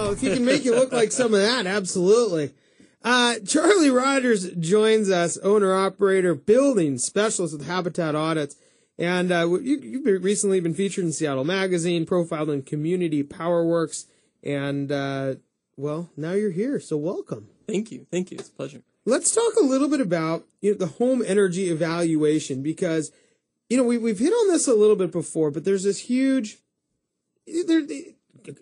Well, if he can make you look like some of that, absolutely. Charlie Rogers joins us, owner-operator, building specialist with Habitat Audits. And you've recently been featured in Seattle Magazine, profiled in Community PowerWorks, and, well, now you're here, so welcome. Thank you. It's a pleasure. Let's talk a little bit about the home energy evaluation, because, we've hit on this a little bit before, but there's this huge...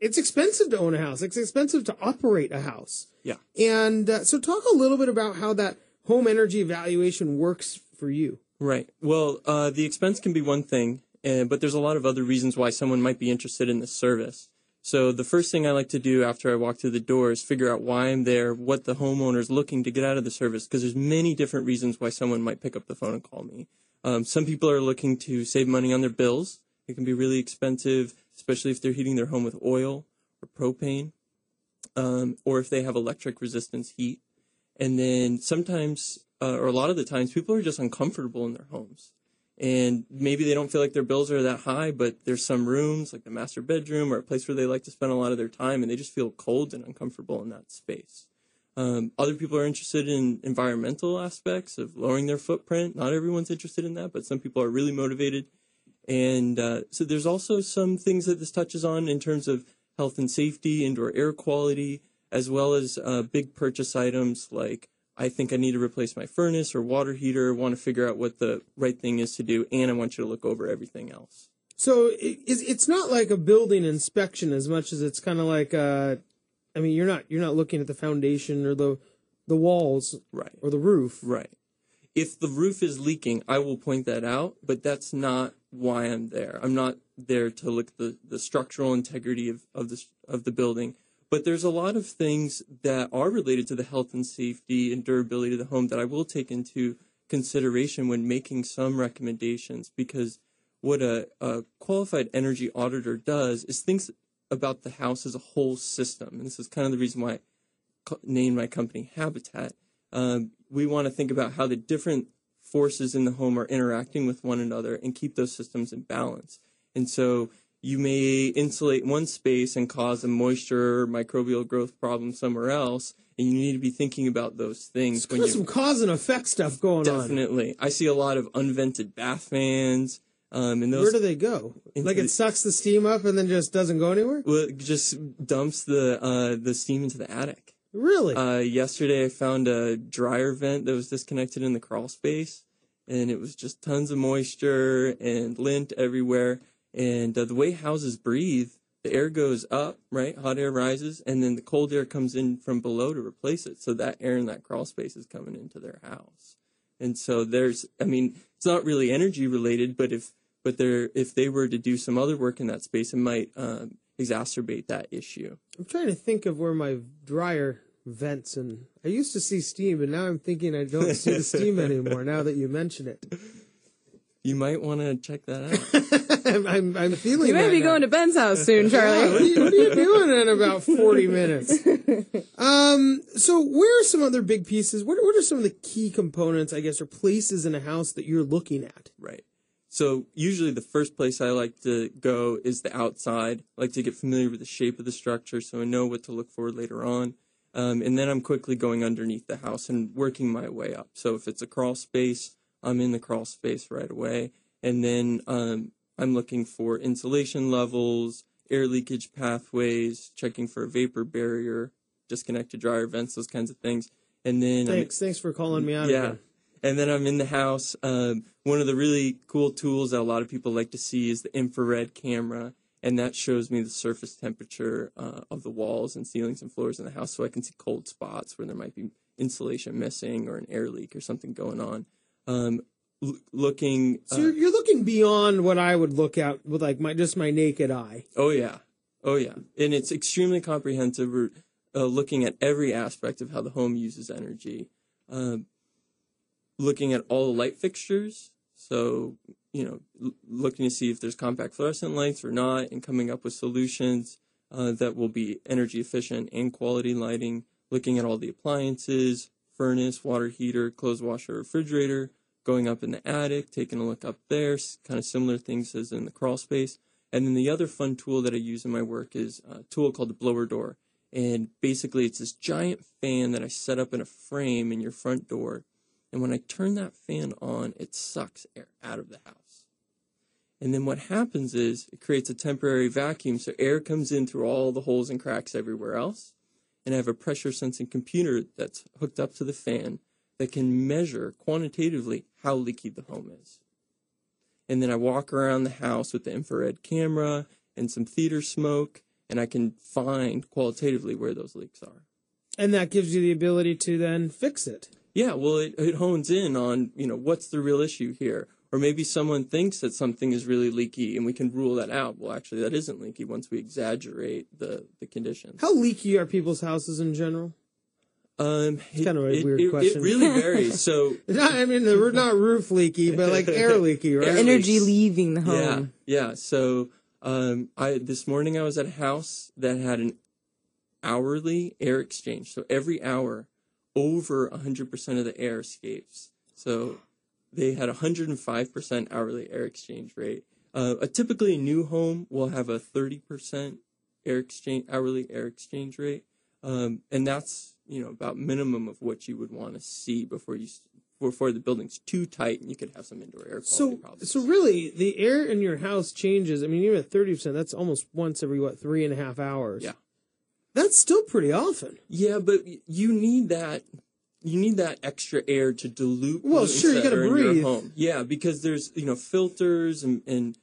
It's expensive to own a house. It's expensive to operate a house. Yeah. And so talk a little bit about how that home energy evaluation works for you. Right. Well, the expense can be one thing, but there's a lot of other reasons why someone might be interested in this service. So the first thing I like to do after I walk through the door is figure out why I'm there, what the homeowner is looking to get out of the service, because there's many different reasons why someone might pick up the phone and call me. Some people are looking to save money on their bills. It can be really expensive, especially if they're heating their home with oil or propane, or if they have electric resistance heat. And then sometimes, or a lot of the times, people are just uncomfortable in their homes. And maybe they don't feel like their bills are that high, but there's some rooms, like the master bedroom, or a place where they like to spend a lot of their time, and they just feel cold and uncomfortable in that space. Other people are interested in environmental aspects of lowering their footprint. Not everyone's interested in that, but some people are really motivated. And so there's also some things that this touches on in terms of health and safety, indoor air quality, as well as big purchase items like, I think I need to replace my furnace or water heater, want to figure out what the right thing is to do, and I want you to look over everything else. So it's not like a building inspection as much as it's kind of like, you're not looking at the foundation or the walls, right, or the roof. Right. If the roof is leaking, I will point that out, but that's not why I'm there. I'm not there to look at the structural integrity of the building. But there's a lot of things that are related to the health and safety and durability of the home that I will take into consideration when making some recommendations, because what a qualified energy auditor does is thinks about the house as a whole system. And this is kind of the reason why I named my company Habitat. We want to think about how the different forces in the home are interacting with one another and keep those systems in balance. And so you may insulate one space and cause a moisture or microbial growth problem somewhere else, and you need to be thinking about those things. There's some cause and effect stuff going on. Definitely. I see a lot of unvented bath fans. And those, where do they go? Like it sucks the steam up and then just doesn't go anywhere? Well, it just dumps the steam into the attic. Really? Yesterday I found a dryer vent that was disconnected in the crawl space, and it was just tons of moisture and lint everywhere. And the way houses breathe, the air goes up, right? Hot air rises, and then the cold air comes in from below to replace it. So that air in that crawl space is coming into their house. And so it's not really energy related, but if they were to do some other work in that space, it might exacerbate that issue. I'm trying to think of where my dryer vents, and I used to see steam, but now I'm thinking I don't see the steam anymore now that you mention it. You might want to check that out. I'm feeling you might be going to Ben's house soon, Charlie. Yeah, what are you doing in about 40 minutes? So where are some other big pieces? What are some of the key components, I guess, or places in a house that you're looking at? Right. So usually the first place I like to go is the outside. I like to get familiar with the shape of the structure so I know what to look for later on. And then I'm quickly going underneath the house and working my way up. So if it's a crawl space, I'm in the crawl space right away. And then I'm looking for insulation levels, air leakage pathways, checking for a vapor barrier, disconnected dryer vents, those kinds of things. And then thanks for calling me out again. And then I'm in the house. One of the really cool tools that a lot of people like to see is the infrared camera, and that shows me the surface temperature of the walls and ceilings and floors in the house, so I can see cold spots where there might be insulation missing or an air leak or something going on. Looking. So you're looking beyond what I would look at with like my naked eye. Oh yeah, and it's extremely comprehensive. We're looking at every aspect of how the home uses energy. Looking at all the light fixtures, so, looking to see if there's compact fluorescent lights or not, and coming up with solutions that will be energy efficient and quality lighting. Looking at all the appliances, furnace, water heater, clothes washer, refrigerator, going up in the attic, taking a look up there, kind of similar things as in the crawl space. And then the other fun tool that I use in my work is a tool called the blower door. And basically, it's this giant fan that I set up in a frame in your front door. And when I turn that fan on, it sucks air out of the house. And then what happens is it creates a temporary vacuum, so air comes in through all the holes and cracks everywhere else. And I have a pressure sensing computer that's hooked up to the fan that can measure quantitatively how leaky the home is. And then I walk around the house with the infrared camera and some theater smoke, and I can find qualitatively where those leaks are. And that gives you the ability to then fix it. Yeah, well, it hones in on, what's the real issue here? Or maybe someone thinks that something is really leaky and we can rule that out. Well, actually, that isn't leaky once we exaggerate the conditions. How leaky are people's houses in general? It's kind of a weird question. It really varies. So, we're not roof leaky, but like air leaky, right? Energy leaving the home. Yeah. So, this morning I was at a house that had an hourly air exchange. So every hour, over 100% of the air escapes. So they had 105% hourly air exchange rate. Typically a new home will have a 30% hourly air exchange rate. And that's, about minimum of what you would want to see before the building's too tight and you could have some indoor air quality problems. So really, the air in your house changes. I mean, even at 30%, that's almost once every, 3.5 hours? Yeah. That's still pretty often. Yeah, but you need that extra air to dilute pollutants you gotta breathe. In your home. Yeah, because there's, filters and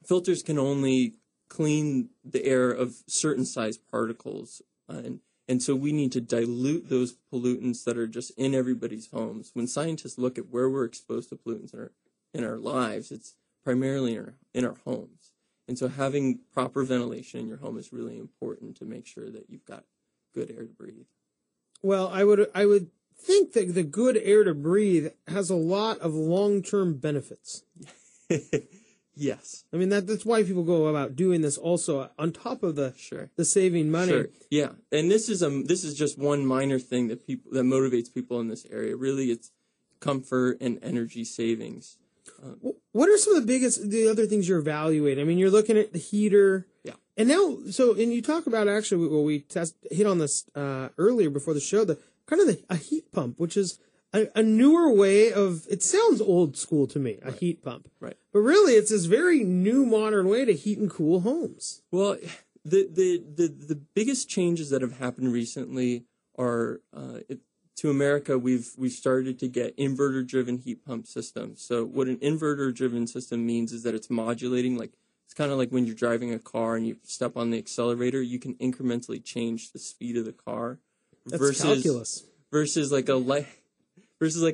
filters can only clean the air of certain size particles. And so we need to dilute those pollutants that are just in everybody's homes. When scientists look at where we're exposed to pollutants in our lives, it's primarily in our homes. And so having proper ventilation in your home is really important to make sure that you've got good air to breathe. Well, I would think that the good air to breathe has a lot of long-term benefits. Yes. I mean, that's why people go about doing this also on top of the saving money. Sure. Yeah. And this is just one minor thing that motivates people in this area. Really, it's comfort and energy savings. What are some of the other things you're evaluating? I mean, you're looking at the heater. Yeah. And now, and you talk about actually, we hit on this earlier before the show, a heat pump, which is a newer way of, it sounds old school to me, a heat pump. Right. But really, it's this very new modern way to heat and cool homes. Well, the biggest changes that have happened recently are, to America, we've started to get inverter-driven heat pump systems. So what an inverter-driven system means is that it's modulating, it's kind of like when you're driving a car and you step on the accelerator, you can incrementally change the speed of the car. That's calculus. Versus like a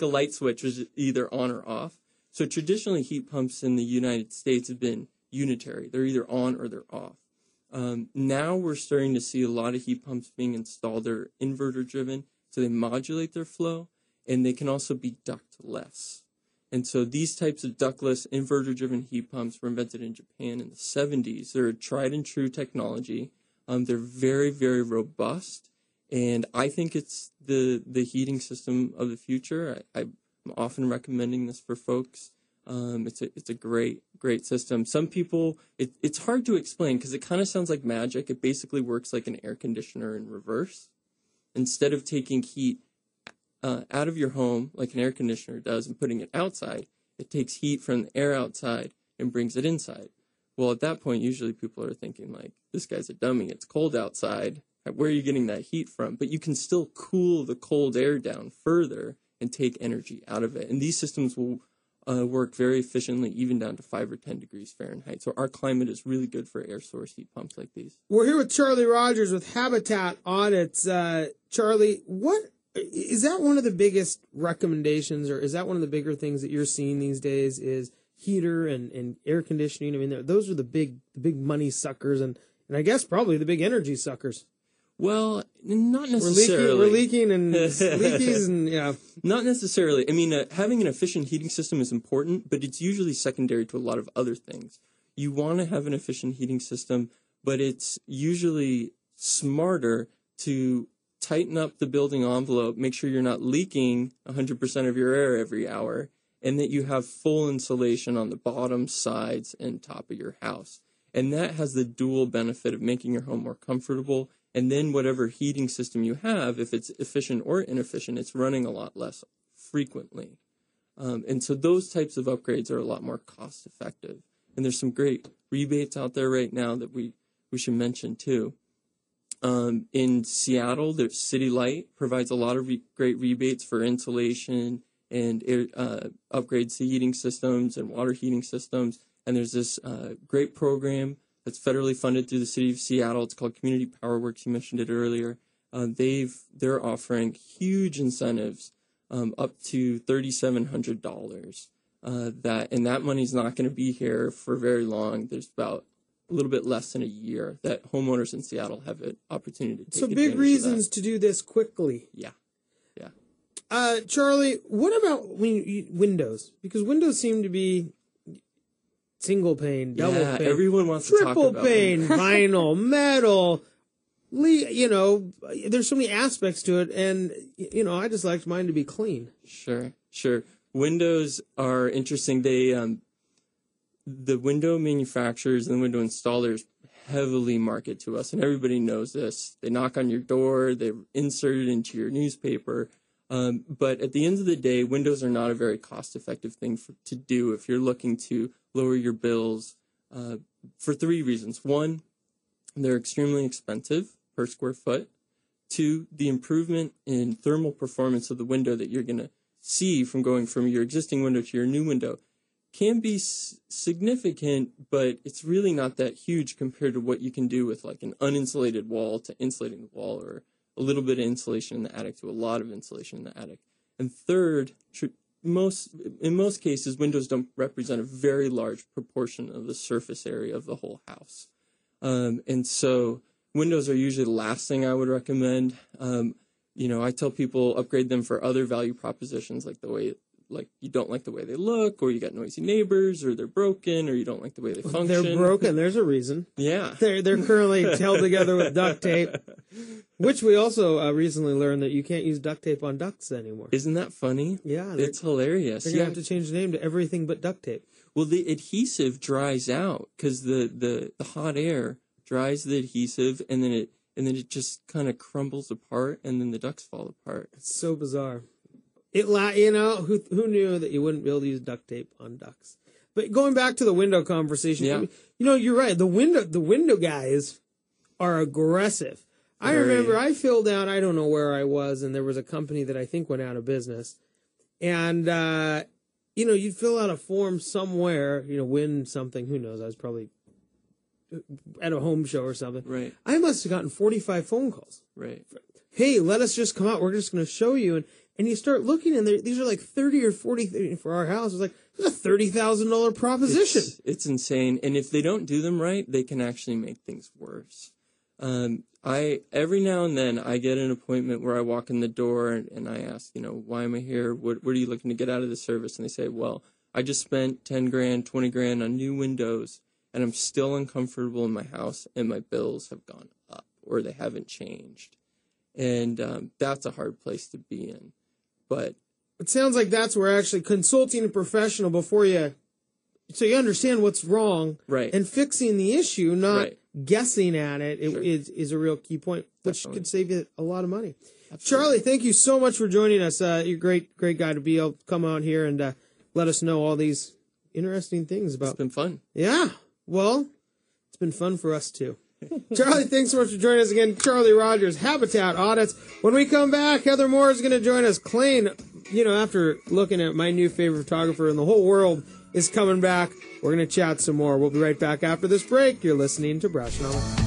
light switch, which is either on or off. So traditionally, heat pumps in the United States have been unitary. They're either on or they're off. Now we're starting to see a lot of heat pumps being installed. They're inverter-driven, so they modulate their flow, and they can also be ductless. And so these types of ductless, inverter-driven heat pumps were invented in Japan in the 70s. They're a tried-and-true technology. They're very, very robust, and I think it's the heating system of the future. I'm often recommending this for folks. It's a great system. Some people, it's hard to explain because it kind of sounds like magic. It basically works like an air conditioner in reverse. Instead of taking heat out of your home like an air conditioner does and putting it outside, it takes heat from the air outside and brings it inside. Well, at that point, usually people are thinking this guy's a dummy. It's cold outside. Where are you getting that heat from? But you can still cool the cold air down further and take energy out of it. And these systems will work very efficiently, even down to 5 or 10 degrees Fahrenheit. So our climate is really good for air source heat pumps like these. We're here with Charlie Rogers with Habitat Audits. Charlie, what is that one of the biggest recommendations, or is that one of the bigger things that you're seeing these days is heater and air conditioning? I mean, those are the big money suckers and I guess probably the big energy suckers. Well, not necessarily. We're leaking and leakies and yeah. Not necessarily. I mean, having an efficient heating system is important, but it's usually secondary to a lot of other things. You want to have an efficient heating system, but it's usually smarter to tighten up the building envelope, make sure you're not leaking 100% of your air every hour, and that you have full insulation on the bottom, sides, and top of your house. And that has the dual benefit of making your home more comfortable And then whatever heating system you have, if it's efficient or inefficient, it's running a lot less frequently. And so those types of upgrades are a lot more cost effective. And there's some great rebates out there right now that we should mention too. In Seattle, there's City Light provides a lot of great rebates for insulation and upgrades to heating systems and water heating systems. And there's this great program that's federally funded through the city of Seattle. It's called Community Power Works. You mentioned it earlier. They're offering huge incentives up to $3,700. That money's not going to be here for very long. There's about a little bit less than a year that homeowners in Seattle have an opportunity to take advantage big reasons to do this quickly. Yeah. Charlie, what about windows? Because windows seem to be single pane, double pane. Everyone wants to talk about triple pane, vinyl, metal. There's so many aspects to it, and I just like mine to be clean. Sure. Windows are interesting. They the window manufacturers and the window installers heavily market to us, and everybody knows this. They knock on your door, they insert it into your newspaper. But at the end of the day, windows are not a very cost-effective thing to do if you're looking to lower your bills for three reasons. One, they're extremely expensive per square foot. Two, the improvement in thermal performance of the window that you're going to see from going from your existing window to your new window can be significant, but it's really not that huge compared to what you can do with like an uninsulated wall to insulating the wall, or a little bit of insulation in the attic to a lot of insulation in the attic. And third, in most cases, windows don't represent a very large proportion of the surface area of the whole house. And so windows are usually the last thing I would recommend. I tell people upgrade them for other value propositions, like you don't like the way they look, or you got noisy neighbors, or they're broken, or you don't like the way they function. They're broken. There's a reason. Yeah. They're currently held together with duct tape, which we also recently learned that you can't use duct tape on ducts anymore. Isn't that funny? Yeah. It's hilarious. They're going to have to change the name to everything but duct tape. Well, the adhesive dries out because the hot air dries the adhesive, and then it just kind of crumbles apart, and then the ducts fall apart. It's so bizarre. Who knew that you wouldn't be able to use duct tape on ducts? But going back to the window conversation, you're right. The window guys are aggressive. I remember I filled out, I don't know where I was, and there was a company that I think went out of business. And, you'd fill out a form somewhere, win something, who knows, I was probably at a home show or something. Right. I must have gotten 45 phone calls. Right. Hey, let us just come out. We're just going to show you. And you start looking, and these are like 30 or 40 for our house. It's like, it's a $30,000 proposition. It's insane. And if they don't do them right, they can actually make things worse. Every now and then I get an appointment where I walk in the door and I ask, why am I here? What are you looking to get out of the service? And they say, well, I just spent 10 grand, 20 grand on new windows, and I'm still uncomfortable in my house, and my bills have gone up, or they haven't changed. And that's a hard place to be in. But it sounds like that's where actually consulting a professional so you understand what's wrong, right, and fixing the issue, not guessing at it, is a real key point, which could save you a lot of money. Absolutely. Charlie, thank you so much for joining us. You're a great guy to be able to come out here and let us know all these interesting things about. It's been fun. Yeah, well, it's been fun for us too. Charlie, thanks so much for joining us again. Charlie Rogers, Habitat Audits. When we come back, Heather Moore is going to join us. Clayne, after looking at my new favorite photographer in the whole world, is coming back. We're going to chat some more. We'll be right back after this break. You're listening to Brashenomics.